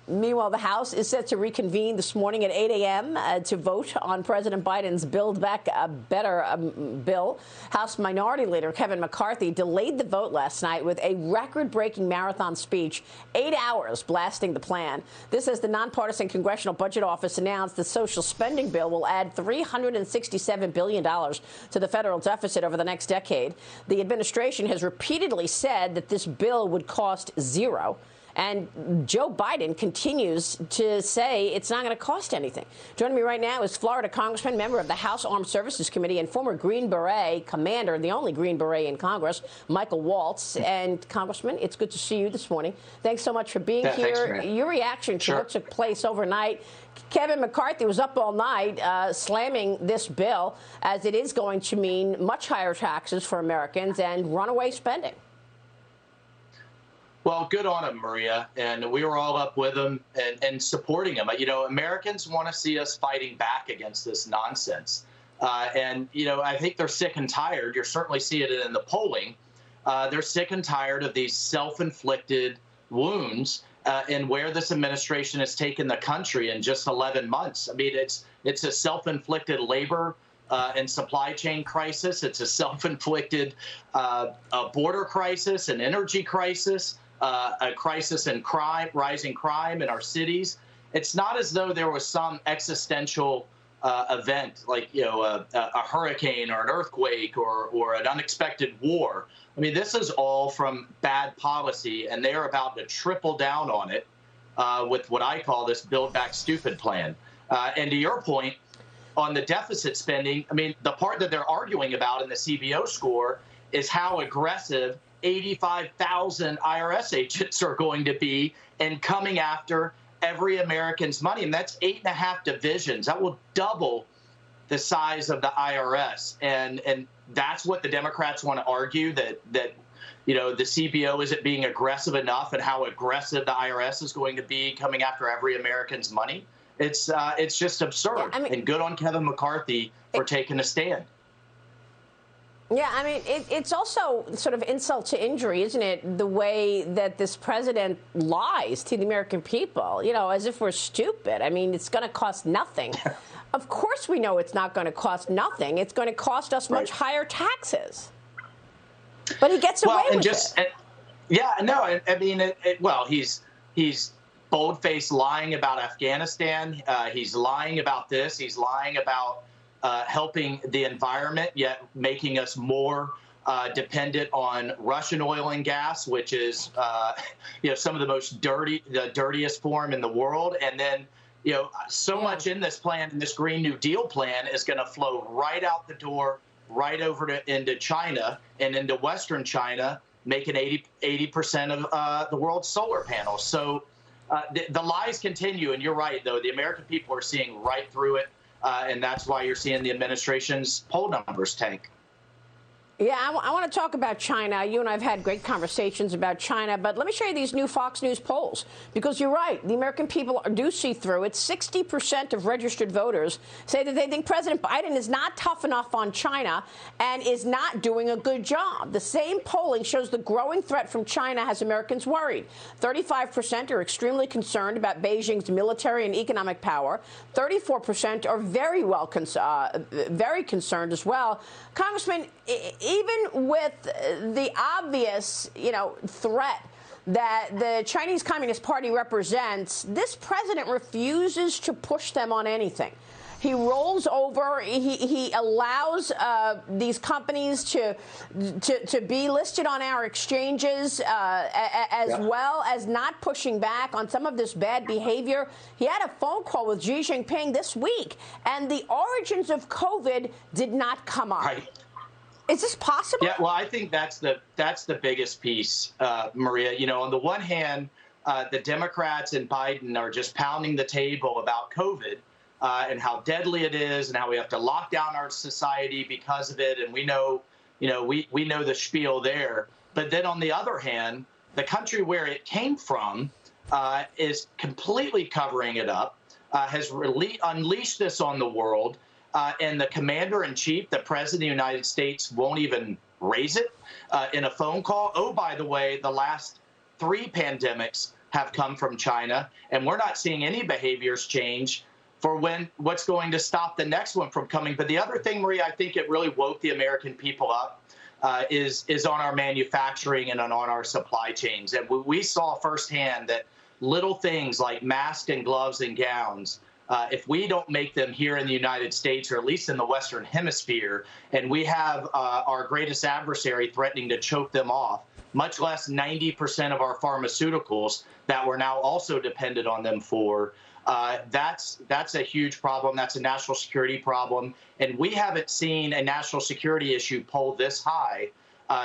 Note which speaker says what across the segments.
Speaker 1: Meanwhile, the House is set to reconvene this morning at 8 a.m. To vote on President Biden's Build Back Better bill. House Minority Leader Kevin McCarthy delayed the vote last night with a record-breaking marathon speech, 8 hours blasting the plan. This as the nonpartisan Congressional Budget Office announced the social spending bill will add $367 billion to the federal deficit over the next decade. The administration has repeatedly said that this bill would cost zero. And Joe Biden continues to say it's not going to cost anything. Joining me right now is Florida Congressman, member of the House Armed Services Committee, and former Green Beret commander, the only Green Beret in Congress, Michael Waltz. And, Congressman, it's good to see you this morning. Thanks so much for being here. Your reaction to what took place overnight. Kevin McCarthy was up all night slamming this bill, as it is going to mean much higher taxes for Americans and runaway spending.
Speaker 2: Well, good on him, Maria. And we were all up with him and supporting him. You know, Americans want to see us fighting back against this nonsense. And, you know, I think they're sick and tired. You're certainly seeing it in the polling. They're sick and tired of these self-inflicted wounds and where this administration has taken the country in just 11 months. I mean, it's a self-inflicted labor and supply chain crisis. It's a self-inflicted border crisis, an energy crisis. A crisis in crime, rising crime in our cities. It's not as though there was some existential event like, you know, a hurricane or an earthquake or an unexpected war. I mean, this is all from bad policy, and they are about to triple down on it with what I call this Build Back Stupid plan. And to your point on the deficit spending, I mean, the part that they're arguing about in the CBO score is how aggressive 85,000 IRS agents are going to be and coming after every American's money. And that's 8.5 divisions. That will double the size of the IRS. And that's what the Democrats want to argue, that you know, the CBO isn't being aggressive enough and how aggressive the IRS is going to be coming after every American's money. It's just absurd. Yeah, I mean, and good on Kevin McCarthy for taking a stand.
Speaker 1: Yeah, I mean, it's also sort of insult to injury, isn't it, the way that this president lies to the American people, you know, as if we're stupid. I mean, it's going to cost nothing. Of course we know it's not going to cost nothing. It's going to cost us much higher taxes. But he gets away with it.
Speaker 2: Yeah, no, I mean, well, he's bold-faced lying about Afghanistan. He's lying about this. He's lying about helping the environment, yet making us more dependent on Russian oil and gas, which is, you know, some of the dirtiest form in the world. And then, you know, so much in this plan, in this Green New Deal plan, is going to flow right out the door, right over into China and into Western China, making 80% of the world's solar panels. So the lies continue. And you're right, though. The American people are seeing right through it. And that's why you're seeing the administration's poll numbers tank.
Speaker 1: Yeah, I want to talk about China. You and I have had great conversations about China, but let me show you these new Fox News polls, because you're right. The American people do see through it. 60% of registered voters say that they think President Biden is not tough enough on China and is not doing a good job. The same polling shows the growing threat from China has Americans worried. 35% are extremely concerned about Beijing's military and economic power. 34% are very concerned as well. Congressman, even with the obvious, you know, threat that the Chinese Communist Party represents, this president refuses to push them on anything. He rolls over. He allows these companies to be listed on our exchanges, as well as not pushing back on some of this bad behavior. He had a phone call with Xi Jinping this week, and the origins of COVID did not come up.
Speaker 2: Right.
Speaker 1: Is this possible?
Speaker 2: Yeah, well, I think that's the biggest piece, Maria. You know, on the one hand, the Democrats and Biden are just pounding the table about COVID and how deadly it is and how we have to lock down our society because of it. And we know, we know the spiel there. But then on the other hand, the country where it came from is completely covering it up, has unleashed this on the world. And the commander-in-chief, the president of the United States, won't even raise it in a phone call. Oh, by the way, the last 3 pandemics, have come from China, and we're not seeing any behaviors change for what's going to stop the next one from coming. But the other thing, Maria, I think it really woke the American people up is on our manufacturing and on our supply chains. And we saw firsthand that little things like masks and gloves and gowns, if we don't make them here in the United States, or at least in the Western Hemisphere, and we have our greatest adversary threatening to choke them off, much less 90% of our pharmaceuticals that we're now also dependent on them for, that's a huge problem. That's a national security problem. And we haven't seen a national security issue poll this high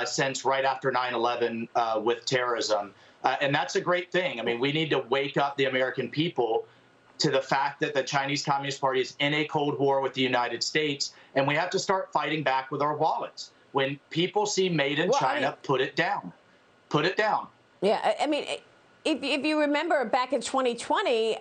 Speaker 2: since right after 9/11 with terrorism. And that's a great thing. I mean, we need to wake up the American people to the fact that the Chinese Communist Party is in a Cold War with the United States, and we have to start fighting back with our wallets. When people see made in China, put it down. Put it down.
Speaker 1: Yeah, I mean, if you remember back in 2020,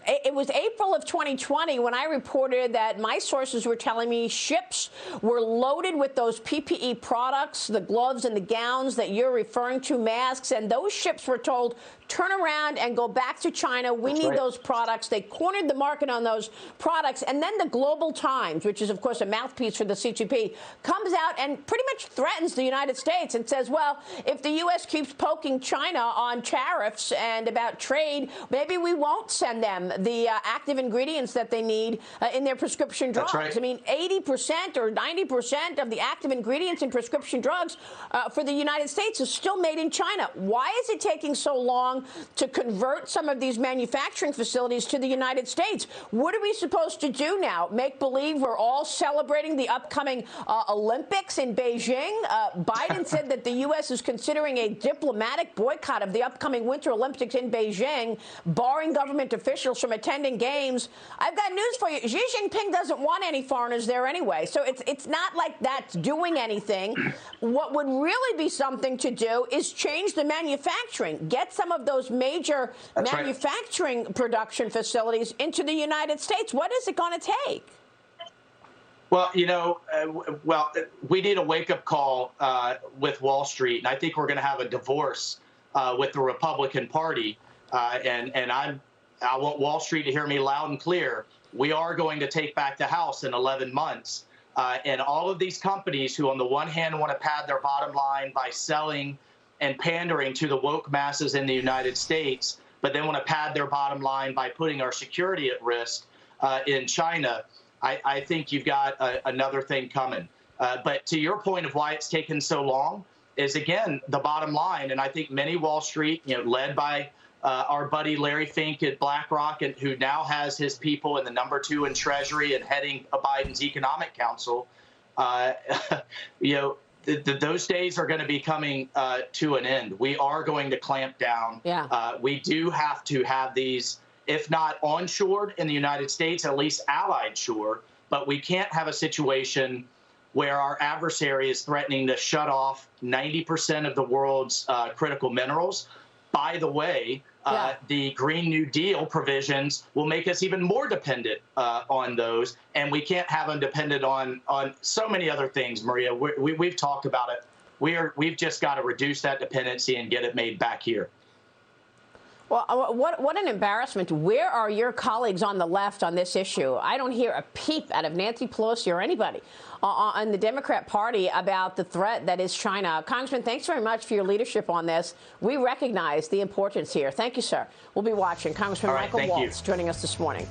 Speaker 1: it was April of 2020 when I reported that my sources were telling me ships were loaded with those PPE products, the gloves and the gowns that you're referring to, masks, and those ships were told, turn around and go back to China. We need those products. They cornered the market on those products. And then the Global Times, which is, of course, a mouthpiece for the CCP, comes out and pretty much threatens the United States and says, well, if the U.S. keeps poking China on tariffs and about trade, maybe we won't send them the active ingredients that they need in their prescription drugs. I mean, 80% or 90% of the active ingredients in prescription drugs for the United States is still made in China. Why is it taking so long to convert some of these manufacturing facilities to the United States? What are we supposed to do now? Make believe we're all celebrating the upcoming Olympics in Beijing? Biden said that the U.S. is considering a diplomatic boycott of the upcoming Winter Olympics in Beijing, barring government officials from attending games. I've got news for you. Xi Jinping doesn't want any foreigners there anyway, so it's not like that's doing anything. What would really be something to do is change the manufacturing, get some of those major manufacturing production facilities into the United States. What is it going to take?
Speaker 2: Well, you know, we need a wake-up call with Wall Street, and I think we're going to have a divorce with the Republican Party. And I want Wall Street to hear me loud and clear. We are going to take back the House in 11 months. And all of these companies who, on the one hand, want to pad their bottom line by selling and pandering to the woke masses in the United States, but then want to pad their bottom line by putting our security at risk in China, I think you've got another thing coming. But to your point of why it's taken so long is, again, the bottom line. And I think many Wall Street, led by our buddy Larry Fink at BlackRock, and who now has his people in the #2 in Treasury and heading Biden's Economic Council, those days are going to be coming to an end. We are going to clamp down. We do have to have these, if not onshored in the United States, at least allied shore. But we can't have a situation where our adversary is threatening to shut off 90% of the world's critical minerals. By the way, the Green New Deal provisions will make us even more dependent on those, and we can't have them dependent on so many other things, Maria. We've talked about it. We've just got to reduce that dependency and get it made back here.
Speaker 1: Well, what an embarrassment. Where are your colleagues on the left on this issue? I don't hear a peep out of Nancy Pelosi or anybody on the Democrat Party about the threat that is China. Congressman, thanks very much for your leadership on this. We recognize the importance here. Thank you, sir. We'll be watching. Congressman Michael Waltz joining us this morning.